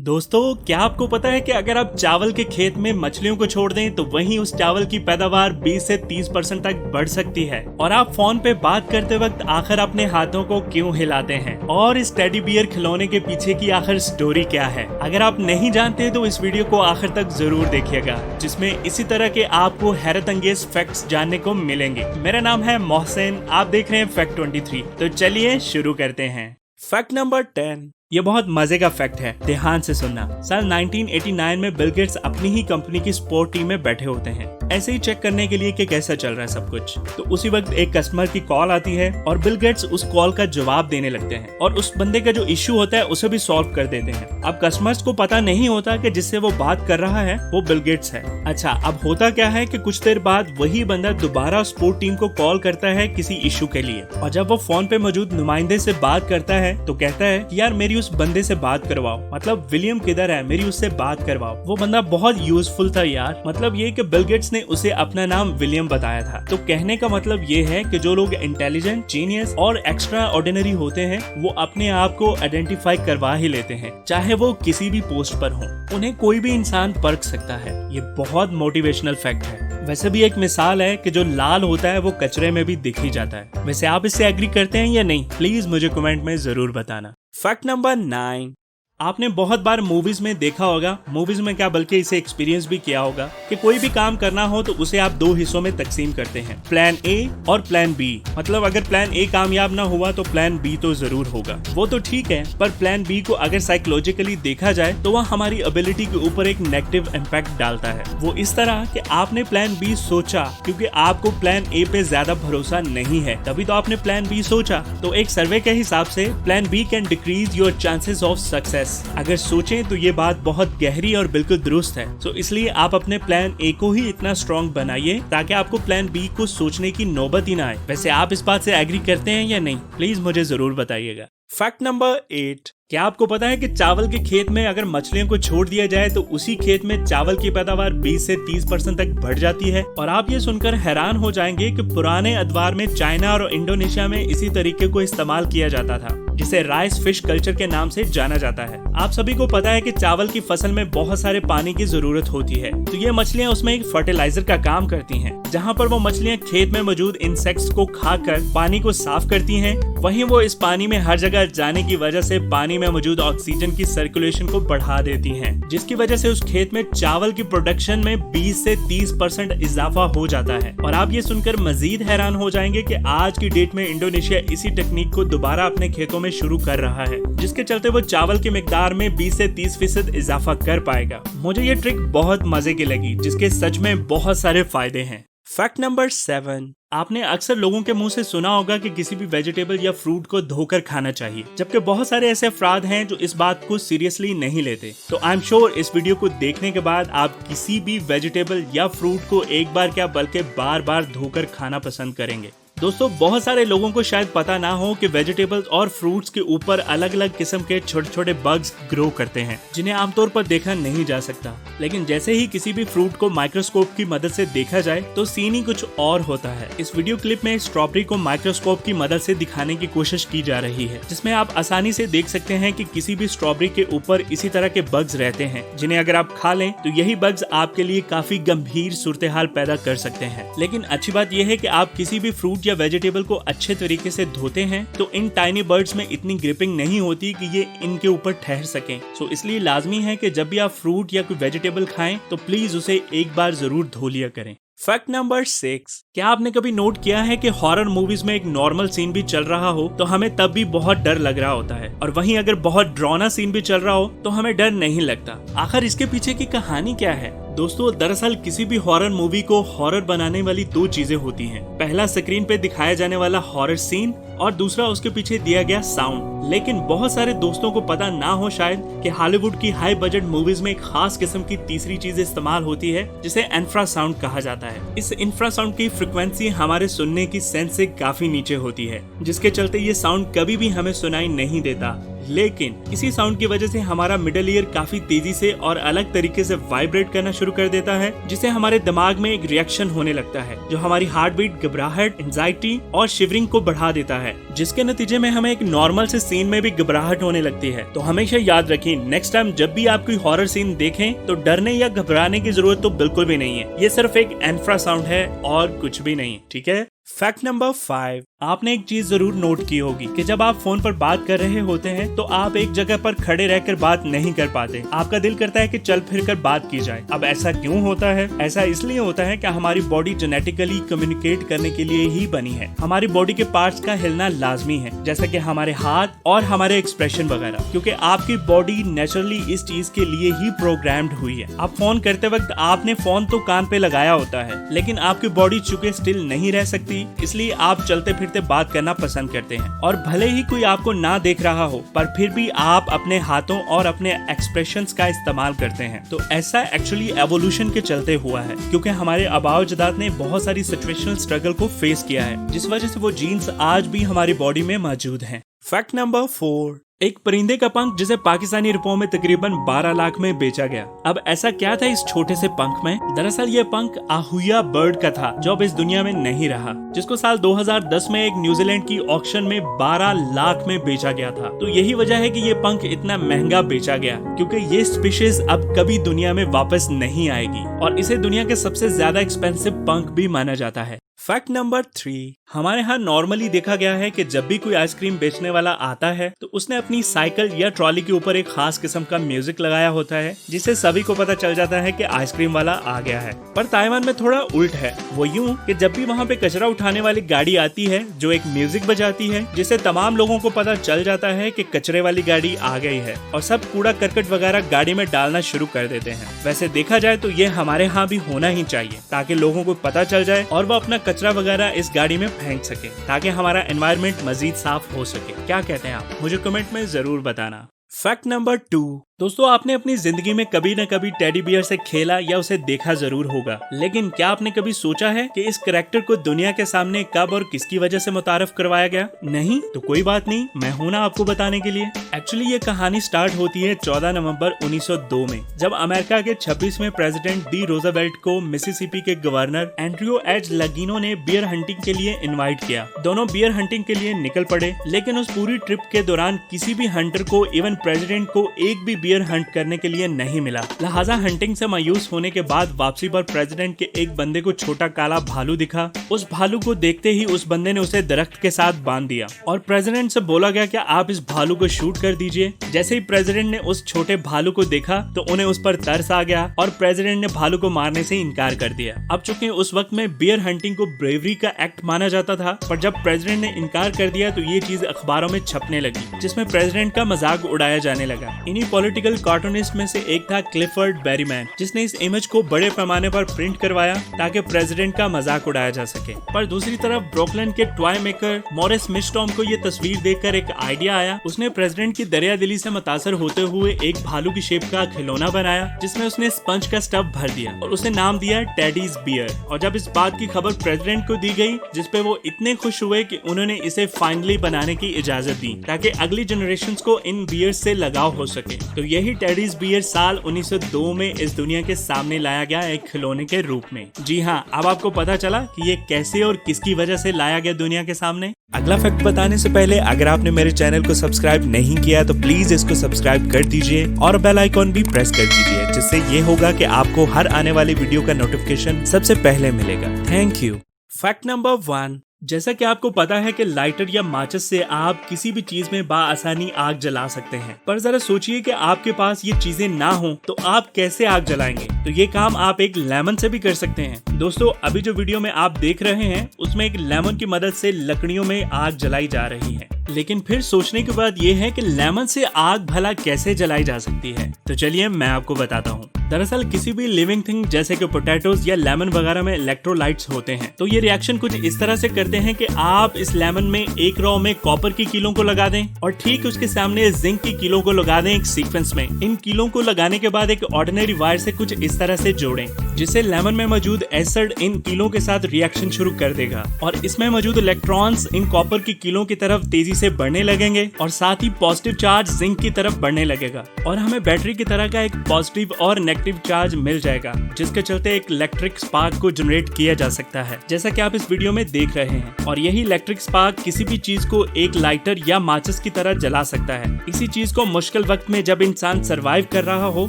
दोस्तों, क्या आपको पता है कि अगर आप चावल के खेत में मछलियों को छोड़ दें तो वहीं उस चावल की पैदावार 20 से 30% तक बढ़ सकती है। और आप फोन पे बात करते वक्त आखिर अपने हाथों को क्यों हिलाते हैं, और इस टेडी बियर खिलौने के पीछे की आखिर स्टोरी क्या है। अगर आप नहीं जानते तो इस वीडियो को आखिर तक जरूर देखिएगा, जिसमें इसी तरह के आपको हैरत अंगेज फैक्ट्स जानने को मिलेंगे। मेरा नाम है मोहसिन, आप देख रहे हैं फैक्ट 23। तो चलिए शुरू करते हैं। Fact number 10। ये बहुत मजे का फैक्ट है, ध्यान से सुनना। साल 1989 में बिल गेट्स अपनी ही कंपनी की सपोर्ट टीम में बैठे होते हैं, ऐसे ही चेक करने के लिए कि कैसा चल रहा है सब कुछ। तो उसी वक्त एक कस्टमर की कॉल आती है और बिल गेट्स उस कॉल का जवाब देने लगते हैं और उस बंदे का जो इश्यू होता है उसे भी सॉल्व कर देते हैं। अब कस्टमर्स को पता नहीं होता कि जिससे वो बात कर रहा है वो बिल गेट्स है। अच्छा, अब होता क्या है कि कुछ देर बाद वही बंदा दोबारा सपोर्ट टीम को कॉल करता है किसी इश्यू के लिए, और जब वो फोन पे मौजूद नुमाइंदे से बात करता है तो कहता है कि यार मेरी उस बंदे से बात करवाओ, मतलब विलियम किधर है, मेरी उससे बात करवाओ। वो बंदा बहुत यूजफुल था यार, मतलब ये कि बिल गेट्स ने उसे अपना नाम विलियम बताया था। तो कहने का मतलब ये है कि जो लोग इंटेलिजेंट, जीनियस और एक्स्ट्रा ऑर्डिनरी होते हैं वो अपने आप को आइडेंटिफाई करवा ही लेते हैं, चाहे वो किसी भी पोस्ट पर हो। उन्हें कोई भी इंसान परख सकता है। ये बहुत मोटिवेशनल फैक्ट है। वैसे भी एक मिसाल है कि जो लाल होता है वो कचरे में भी दिख ही जाता है। वैसे आप इससे एग्री करते हैं या नहीं, प्लीज मुझे कमेंट में जरूर बताना। Fact number 9। आपने बहुत बार मूवीज में देखा होगा, मूवीज में क्या बल्कि इसे एक्सपीरियंस भी किया होगा कि कोई भी काम करना हो तो उसे आप दो हिस्सों में तकसीम करते हैं, प्लान ए और प्लान बी। मतलब अगर प्लान ए कामयाब ना हुआ तो प्लान बी तो जरूर होगा। वो तो ठीक है, पर प्लान बी को अगर साइकोलॉजिकली देखा जाए तो वह हमारी एबिलिटी के ऊपर एक नेगेटिव इम्पैक्ट डालता है। वो इस तरह कि आपने प्लान बी सोचा क्योंकि आपको प्लान ए पे ज्यादा भरोसा नहीं है, तभी तो आपने प्लान बी सोचा। तो एक सर्वे के हिसाब से plan B can decrease your chances of success. अगर सोचें तो ये बात बहुत गहरी और बिल्कुल दुरुस्त है। तो इसलिए आप अपने प्लान ए को ही इतना स्ट्रॉन्ग बनाइए ताकि आपको प्लान बी को सोचने की नौबत ही ना आए। वैसे आप इस बात से एग्री करते हैं या नहीं, प्लीज मुझे जरूर बताइएगा। Fact number 8। क्या आपको पता है कि चावल के खेत में अगर मछलियों को छोड़ दिया जाए तो उसी खेत में चावल की पैदावार 20 से 30% तक बढ़ जाती है। और आप ये सुनकर हैरान हो जाएंगे कि पुराने अदवार में चाइना और इंडोनेशिया में इसी तरीके को इस्तेमाल किया जाता था, जिसे राइस फिश कल्चर के नाम से जाना जाता है। आप सभी को पता है कि चावल की फसल में बहुत सारे पानी की जरूरत होती है, तो ये मछलियाँ उसमें एक फर्टिलाइजर का काम करती हैं। जहाँ पर वो मछलियाँ खेत में मौजूद इंसेक्ट्स को खाकर पानी को साफ करती हैं, वहीं वो इस पानी में हर जगह जाने की वजह से पानी में मौजूद ऑक्सीजन की सर्कुलेशन को बढ़ा देती हैं, जिसकी वजह से उस खेत में चावल की प्रोडक्शन में 20 से 30% इजाफा हो जाता है। और आप ये सुनकर मजीद हैरान हो जाएंगे कि आज की डेट में इंडोनेशिया इसी टेक्निक को दोबारा अपने खेतों में शुरू कर रहा है, जिसके चलते वो चावल की मिकदार में 20 से 30% इजाफा कर पाएगा। मुझे ये ट्रिक बहुत मजे की लगी, जिसके सच में बहुत सारे फायदे हैं। Fact number 7। आपने अक्सर लोगों के मुंह से सुना होगा कि किसी भी वेजिटेबल या फ्रूट को धोकर खाना चाहिए, जबकि बहुत सारे ऐसे अफराद हैं जो इस बात को सीरियसली नहीं लेते। तो आई एम श्योर इस वीडियो को देखने के बाद आप किसी भी वेजिटेबल या फ्रूट को एक बार क्या बल्कि बार बार धोकर खाना पसंद करेंगे। दोस्तों, बहुत सारे लोगों को शायद पता ना हो कि वेजिटेबल्स और फ्रूट्स के ऊपर अलग अलग किस्म के छोटे छोटे बग्स ग्रो करते हैं, जिन्हें आमतौर पर देखा नहीं जा सकता। लेकिन जैसे ही किसी भी फ्रूट को माइक्रोस्कोप की मदद से देखा जाए तो सीन ही कुछ और होता है। इस वीडियो क्लिप में स्ट्रॉबेरी को माइक्रोस्कोप की मदद से दिखाने की कोशिश की जा रही है, जिसमें आप आसानी से देख सकते हैं कि किसी भी स्ट्रॉबेरी के ऊपर इसी तरह के बग्स रहते हैं, जिन्हें अगर आप खा लें तो यही बग्स आपके लिए काफी गंभीर सूरत हाल पैदा कर सकते हैं। लेकिन अच्छी बात यह है कि आप किसी भी फ्रूट या वेजिटेबल को अच्छे तरीके से धोते हैं तो इन टाइनी बर्ड्स में इतनी ग्रिपिंग नहीं होती कि ये इनके ऊपर ठहर सकें। सो इसलिए लाजमी है कि जब भी आप फ्रूट या कोई वेजिटेबल खाएं तो प्लीज उसे एक बार जरूर धो लिया करें। Fact number 6। क्या आपने कभी नोट किया है कि हॉरर मूवीज में एक नॉर्मल सीन भी चल रहा हो तो हमें तब भी बहुत डर लग रहा होता है, और वहीं अगर बहुत ड्रावना सीन भी चल रहा हो तो हमें डर नहीं लगता। आखिर इसके पीछे की कहानी क्या है? दोस्तों, दरअसल किसी भी हॉरर मूवी को हॉरर बनाने वाली दो चीजें होती हैं। पहला स्क्रीन पे दिखाया जाने वाला हॉरर सीन और दूसरा उसके पीछे दिया गया साउंड। लेकिन बहुत सारे दोस्तों को पता ना हो शायद कि हॉलीवुड की हाई बजट मूवीज में एक खास किस्म की तीसरी चीज इस्तेमाल होती है, जिसे इंफ्रासाउंड कहा जाता है। इस इंफ्रासाउंड की फ्रिक्वेंसी हमारे सुनने की सेंस से काफी नीचे होती है, जिसके चलते ये साउंड कभी भी हमें सुनाई नहीं देता। लेकिन इसी साउंड की वजह से हमारा मिडल ईयर काफी तेजी से और अलग तरीके से वाइब्रेट करना शुरू कर देता है, जिससे हमारे दिमाग में एक रिएक्शन होने लगता है जो हमारी हार्ट बीट, घबराहट, एंजाइटी और शिवरिंग को बढ़ा देता है, जिसके नतीजे में हमें एक नॉर्मल से सीन में भी घबराहट होने लगती है। तो हमेशा याद रखें, नेक्स्ट टाइम जब भी आप कोई हॉरर सीन देखें तो डरने या घबराने की जरूरत तो बिल्कुल भी नहीं है। ये सिर्फ एक इंफ्रासाउंड है और कुछ भी नहीं, ठीक है। फैक्ट नंबर 5, आपने एक चीज जरूर नोट की होगी कि जब आप फोन पर बात कर रहे होते हैं तो आप एक जगह पर खड़े रहकर बात नहीं कर पाते। आपका दिल करता है कि चल फिर कर बात की जाए। अब ऐसा क्यों होता है? ऐसा इसलिए होता है कि हमारी बॉडी जेनेटिकली कम्युनिकेट करने के लिए ही बनी है। हमारी बॉडी के पार्ट्स का हिलना लाजमी है, जैसा कि हमारे हाथ और हमारे एक्सप्रेशन वगैरह, क्योंकि आपकी बॉडी नेचुरली इस चीज के लिए ही प्रोग्राम्ड हुई है। आप फोन करते वक्त आपने फोन तो कान पे लगाया होता है, लेकिन आपकी बॉडी चूंकि स्टिल नहीं रह सकती, इसलिए आप चलते फिरते बात करना पसंद करते हैं। और भले ही कोई आपको ना देख रहा हो, पर फिर भी आप अपने हाथों और अपने एक्सप्रेशंस का इस्तेमाल करते हैं। तो ऐसा एक्चुअली एवोल्यूशन के चलते हुआ है, क्योंकि हमारे आबाओ-अजदाद ने बहुत सारी सिचुएशनल स्ट्रगल को फेस किया है, जिस वजह से वो जीन्स आज भी हमारी बॉडी में मौजूद हैं। फैक्ट नंबर 4, एक परिंदे का पंख जिसे पाकिस्तानी रुपयों में तकरीबन 12 लाख में बेचा गया। अब ऐसा क्या था इस छोटे से पंख में? दरअसल ये पंख आहुया बर्ड का था, जो अब इस दुनिया में नहीं रहा, जिसको साल 2010 में एक न्यूजीलैंड की ऑक्शन में 12 लाख में बेचा गया था। तो यही वजह है कि ये पंख इतना महंगा बेचा गया, क्योंकि ये स्पीशीज अब कभी दुनिया में वापस नहीं आएगी और इसे दुनिया के सबसे ज्यादा एक्सपेंसिव पंख भी माना जाता है। फैक्ट नंबर 3, हमारे यहाँ नॉर्मली देखा गया है कि जब भी कोई आइसक्रीम बेचने वाला आता है तो उसने अपनी साइकिल या ट्रॉली के ऊपर एक खास किस्म का म्यूजिक लगाया होता है, जिससे सभी को पता चल जाता है कि आइसक्रीम वाला आ गया है। पर ताइवान में थोड़ा उल्ट है। वो यूं कि जब भी वहाँ पे कचरा उठाने वाली गाड़ी आती है जो एक म्यूजिक बजाती है, जिससे तमाम लोगों को पता चल जाता है कि कचरे वाली गाड़ी आ गई है और सब कूड़ा करकट वगैरह गाड़ी में डालना शुरू कर देते हैं। वैसे देखा जाए तो ये हमारे यहाँ भी होना ही चाहिए, ताकि लोगों को पता चल जाए और वो अपना कचरा वगैरह इस गाड़ी में फेंक सके, ताकि हमारा एनवायरनमेंट मजीद साफ हो सके। क्या कहते हैं आप? मुझे कमेंट में जरूर बताना। फैक्ट नंबर 2, दोस्तों आपने अपनी जिंदगी में कभी न कभी टेडी बियर से खेला या उसे देखा जरूर होगा, लेकिन क्या आपने कभी सोचा है कि इस कैरेक्टर को दुनिया के सामने कब और किसकी वजह से मुतारफ करवाया गया? नहीं तो कोई बात नहीं, मैं हूं ना आपको बताने के लिए। एक्चुअली ये कहानी स्टार्ट होती है 14 नवंबर 1902 में, जब अमेरिका के 26वें प्रेसिडेंट डी रोजावेल्ट को मिसिसिपी के गवर्नर एंड्रयू एच लगिनो ने बियर हंटिंग के लिए इन्वाइट किया। दोनों बियर हंटिंग के लिए निकल पड़े, लेकिन उस पूरी ट्रिप के दौरान किसी भी हंटर को, इवन प्रेसिडेंट को, एक भी बियर हंट करने के लिए नहीं मिला। लिहाजा हंटिंग से मायूस होने के बाद वापसी पर प्रेसिडेंट के एक बंदे को छोटा काला भालू दिखा। उस भालू को देखते ही उस बंदे ने उसे दरख्त के साथ बांध दिया और प्रेसिडेंट से बोला गया कि आप इस भालू को शूट कर दीजिए। जैसे ही प्रेसिडेंट ने उस छोटे भालू को देखा तो उन्हें उस पर तरस आ गया और प्रेसिडेंट ने भालू को मारने से इनकार कर दिया। अब चूंकि उस वक्त में बियर हंटिंग को ब्रेवरी का एक्ट माना जाता था, पर जब प्रेसिडेंट ने इनकार कर दिया तो ये चीज अखबारों में छपने लगी, जिसमें प्रेसिडेंट का मजाक उड़ाया जाने लगा। इन्हीं पॉलिटिकल कार्टूनिस्ट में से एक था क्लिफर्ड बेरीमैन, जिसने इस इमेज को बड़े पैमाने पर प्रिंट करवाया ताकि प्रेसिडेंट का मजाक उड़ाया जा सके। पर दूसरी तरफ ब्रुकलिन के टॉय मेकर मॉरिस मिस्टॉम को ये तस्वीर देखकर एक आइडिया आया। उसने प्रेसिडेंट की दरिया दिली से मुतासर होते हुए एक भालू की शेप का खिलौना बनाया, जिसमें उसने स्पंज का स्टफ भर दिया और उसे नाम दिया टेडीज बियर। और जब इस बात की खबर प्रेसिडेंट को दी गई, जिसपे वो इतने खुश हुए कि उन्होंने इसे फाइनली बनाने की इजाजत दी ताकि अगली जनरेशन को इन बियर से लगाव हो सके। तो यही टेडीज बियर साल 1902 में इस दुनिया के सामने लाया गया एक खिलौने के रूप में। जी हाँ, अब आपको पता चला कि ये कैसे और किसकी वजह से लाया गया दुनिया के सामने। अगला फैक्ट बताने से पहले अगर आपने मेरे चैनल को सब्सक्राइब नहीं किया तो प्लीज इसको सब्सक्राइब कर दीजिए और बेल आइकॉन भी प्रेस कर दीजिए, जिससे ये होगा कि आपको हर आने वाली वीडियो का नोटिफिकेशन सबसे पहले मिलेगा। Thank you. फैक्ट नंबर 1, जैसा कि आपको पता है कि लाइटर या माचिस से आप किसी भी चीज में बाआसानी आग जला सकते हैं, पर जरा सोचिए कि आपके पास ये चीजें ना हो तो आप कैसे आग जलाएंगे। तो ये काम आप एक लेमन से भी कर सकते हैं। दोस्तों अभी जो वीडियो में आप देख रहे हैं उसमें एक लेमन की मदद से लकड़ियों में आग जलाई जा रही है, लेकिन फिर सोचने की बात यह है कि लेमन से आग भला कैसे जलाई जा सकती है। तो चलिए मैं आपको बताता हूँ। दरअसल किसी भी लिविंग थिंग जैसे कि पोटैटोज या लेमन वगैरह में इलेक्ट्रोलाइट्स होते हैं, तो ये रिएक्शन कुछ इस तरह से करते हैं कि आप इस लेमन में एक रॉ में कॉपर की कीलों को लगा दें और ठीक उसके सामने जिंक की कीलों को लगा दें एक सीक्वेंस में। इन कीलों को लगाने के बाद एक ऑर्डिनरी वायर से कुछ इस तरह से जोड़ें, जिससे लेमन में मौजूद एसिड इन कीलों के साथ रिएक्शन शुरू कर देगा और इसमें मौजूद इलेक्ट्रॉन्स इन कॉपर की कीलों की तरफ तेजी से बढ़ने लगेंगे और साथ ही पॉजिटिव चार्ज जिंक की तरफ बढ़ने लगेगा और हमें बैटरी की तरह का एक पॉजिटिव और नेगेटिव चार्ज मिल जाएगा, जिसके चलते एक इलेक्ट्रिक स्पार्क को जनरेट किया जा सकता है, जैसा कि आप इस वीडियो में देख रहे हैं। और यही इलेक्ट्रिक स्पार्क किसी भी चीज को एक लाइटर या माचिस की तरह जला सकता है। इसी चीज को मुश्किल वक्त में जब इंसान सरवाइव कर रहा हो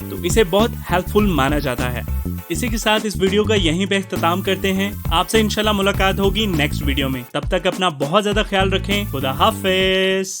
तो इसे बहुत हेल्पफुल माना जाता है। इसी के साथ इस वीडियो का यहीं पे इख्तिताम करते हैं। आपसे इंशाल्लाह मुलाकात होगी नेक्स्ट वीडियो में। तब तक अपना बहुत ज्यादा ख्याल रखें। खुदा हाफिज।